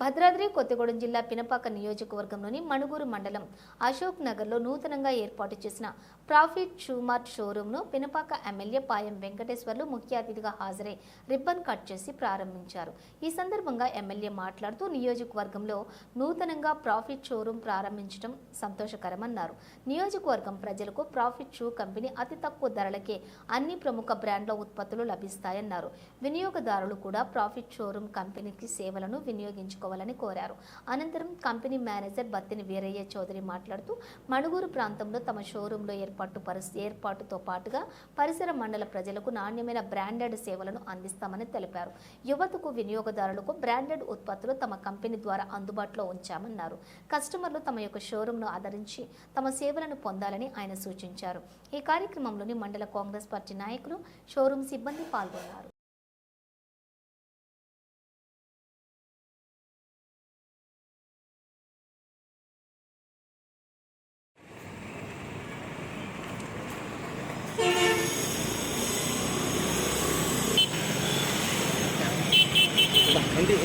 భద్రాద్రి కొత్తగూడెం జిల్లా పినపాక నియోజకవర్గంలోని మణుగూరు మండలం అశోక్ నగర్లో నూతనంగా ఏర్పాటు చేసిన ప్రాఫిట్ షూ మార్ట్ షోరూంను పినపాక ఎమ్మెల్యే పాయం వెంకటేశ్వర్లు ముఖ్య అతిథిగా హాజరై రిబ్బన్ కట్ చేసి ప్రారంభించారు. ఈ సందర్భంగా ఎమ్మెల్యే మాట్లాడుతూ నియోజకవర్గంలో నూతనంగా ప్రాఫిట్ షోరూం ప్రారంభించడం సంతోషకరమన్నారు. నియోజకవర్గం ప్రజలకు ప్రాఫిట్ షూ కంపెనీ అతి తక్కువ ధరలకే అన్ని ప్రముఖ బ్రాండ్ల ఉత్పత్తులు లభిస్తాయన్నారు. వినియోగదారులు కూడా ప్రాఫిట్ షోరూం కంపెనీకి సేవలను వినియోగించుకోవాలి కోరారు. అనంతరం కంపెనీ మేనేజర్ బత్తిని వీరయ్య చౌదరి మాట్లాడుతూ మణుగూరు ప్రాంతంలో తమ షోరూంలో ఏర్పాటుతో పాటుగా పరిసర మండల ప్రజలకు నాణ్యమైన బ్రాండెడ్ సేవలను అందిస్తామని తెలిపారు. యువతకు వినియోగదారులకు బ్రాండెడ్ ఉత్పత్తులు తమ కంపెనీ ద్వారా అందుబాటులో ఉంచామన్నారు. కస్టమర్లు తమ యొక్క షోరూంను ఆదరించి తమ సేవలను పొందాలని ఆయన సూచించారు. ఈ కార్యక్రమంలోని మండల కాంగ్రెస్ పార్టీ నాయకులు, షోరూం సిబ్బంది పాల్గొన్నారు.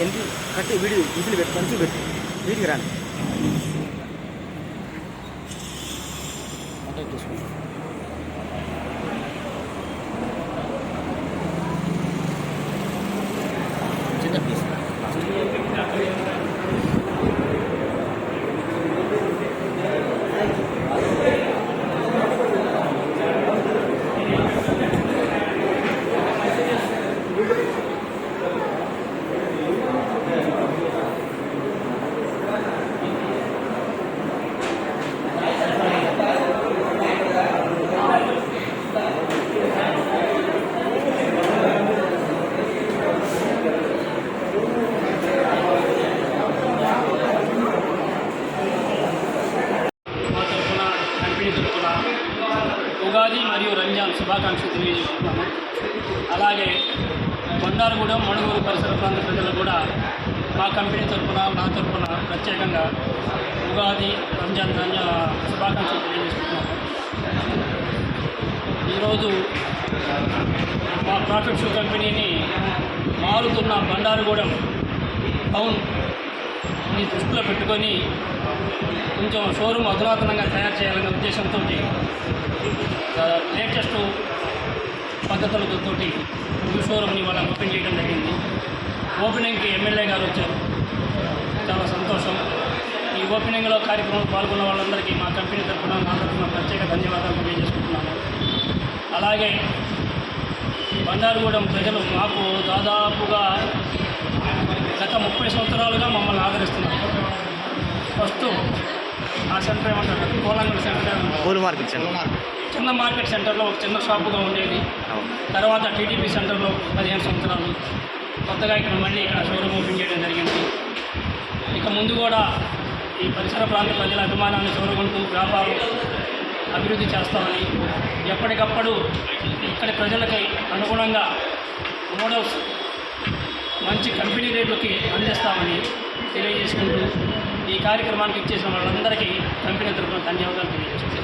ఎందు కట్టి వీడియో విజిల్ పెట్టి కొంచెం పెట్టి వీడికి రాను కాంటాక్ట్ చేసుకుంటాం. చిన్న పీస్ ఉగాది మరియు రంజాన్ శుభాకాంక్షలు తెలియజేస్తున్నాము. అలాగే బండారుగూడెం, మణుగూరు పరిసర ప్రాంత ప్రజలు కూడా మా కంపెనీ తరఫున, నా తరఫున ప్రత్యేకంగా ఉగాది, రంజాన్ శుభాకాంక్షలు తెలియజేస్తున్నాము. ఈరోజు మా ప్రాఫిట్ షూ కంపెనీని మారుతున్న బండారుగూడెం టౌన్ని దృష్టిలో పెట్టుకొని కొంచెం షోరూమ్ అధునాతనంగా తయారు చేయాలనే ఉద్దేశంతో లేటెస్ట్ పద్ధతులతో ఈ షోరూమ్ని వాళ్ళ ఓపెన్ చేయడం జరిగింది. ఓపెనింగ్కి ఎమ్మెల్యే గారు వచ్చారు, చాలా సంతోషం. ఈ ఓపెనింగ్లో కార్యక్రమంలో పాల్గొన్న వాళ్ళందరికీ మా కంపెనీ తరఫున, నా తరఫున ప్రత్యేక ధన్యవాదాలు తెలియజేసుకుంటున్నాను. అలాగే బండారుగూడెం ప్రజలు మాకు దాదాపుగా గత 30 సంవత్సరాలుగా మమ్మల్ని ఆదరిస్తున్నారు. ఫస్ట్ ఆ సెంటర్ ఏమంటారు, కోలంగల్ సెంటర్, చిన్న మార్కెట్ సెంటర్లో ఒక చిన్న షాపుగా ఉండేది. తర్వాత టీడీపీ సెంటర్లో 15 సంవత్సరాలు. కొత్తగా ఇక్కడ మళ్ళీ ఇక్కడ షోరూమ్ ఓపెన్ చేయడం జరిగింది. ఇక ముందు కూడా ఈ పరిసర ప్రాంత ప్రజల అభిమానాన్ని చూరగొంటూ వ్యాపారం అభివృద్ధి చేస్తామని, ఎప్పటికప్పుడు ఇక్కడి ప్రజలకి అనుగుణంగా మోడల్స్ మంచి కంపెనీ రేట్లకి అందిస్తామని తెలియజేసుకుంటూ ఈ కార్యక్రమానికి ఇచ్చేసిన వాళ్ళందరికీ కంపెనీ తరఫున ధన్యవాదాలు తెలియజేస్తున్నాను.